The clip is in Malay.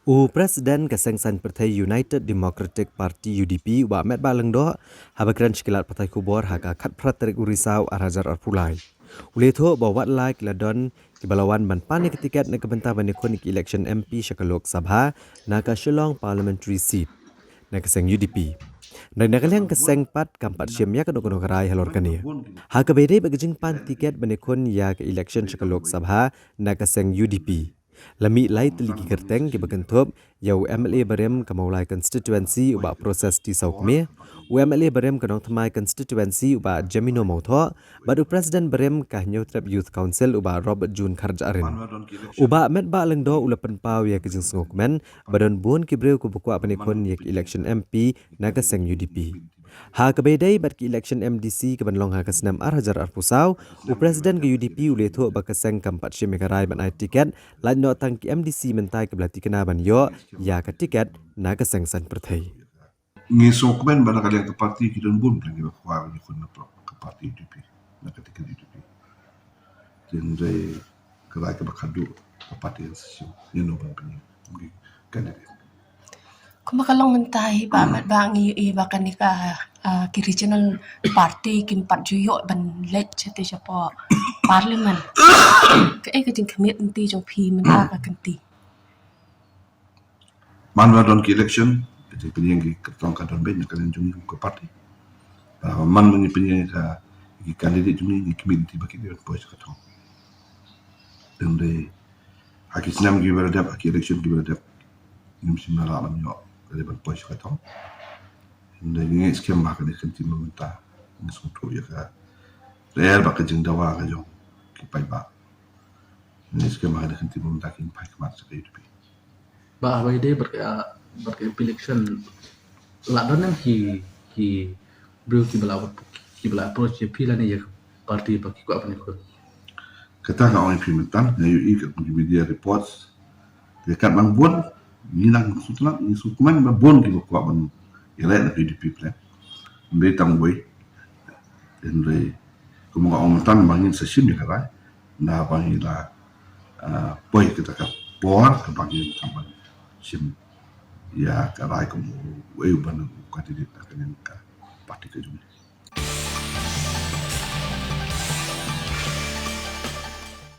Presiden Kesengsan Partai United Democratic Party UDP wa met baleng do habagran shkilat partai kubor haga khat praterik urisau arajar arpulai. Uletho bawat lai kiladon kibalawan ban panik tiket na kebentah banikon election MP Shakalok Sabha na ka Shillong Parliamentary Seat na keseng UDP. Na nagalang keseng pat kampat syamya kadok karai halor kania. Ha kabede bagajing pan tiket banikon ya ke election Shakalok Sabha na keseng UDP. Lami lai teligi kerteng ke bagantop yau MLA barem kamaulai constituency uba proses di saukme MLA barem kanong thamai constituency uba Jamino Mautho badu Presiden barem kah Trap Youth Council uba Robert June Kharjarin uba met ba lengdo ulapan pau ya kejing sngokmen badon bun kibreu ku bukwa panikon yak election MP naga seng UDP. Ha kabedai bat ki election MDC ke banlong ha kasnam arhajar arpusau Presiden ke UDP uletho bakaseng kampat syemekarai ban ai tiket lain no tang ki MDC mentai ke belati kena ban yo ya ka tiket na kaseng san perthai ngisok ben bana kalian ke parti kita bun lagi bakwa ni kun ke parti UDP na ketika UDP dan dari kelai ke bakadu ke parti sesio ni no ban punya kandidat Kumakalong mentai ba mat bangi bakan ka ki regional party kin pat juyo ban let chete chapo parliament ke jing kemit enti jong phi menta ka kanti manwa don ki election jadi penyeng ki ketong kadon ben kalian jung ke parti man mengi penyeng ka ki kandidat jung ni kemit ti baki dia pois ketong dan de haki senam ki beradab haki election ki beradab nim simara alam yo dari ban pois ketong dan ngi skem ba ka de kanti mementa ngi sutu ya ka real ba ka jeng dawa ka jong ki pai ba ngi skem ba ka de kanti mementa ki pai ka mat sa UDP ba bai de berke election la don ki bro ki bala approach ye pila ne ye parti ba ki ko apne ko kata ka on implementan na yu ik media reports de kat bang bon ni lang sutla ni sukuman ba bon ki ko ban ile na UDP plan be tang boy en re como ka on tan bangin sa sim ni kara na bangila boy kita ka por ka bangin tamban sim ya karai como eu ban kandidat ka parti ka jumlah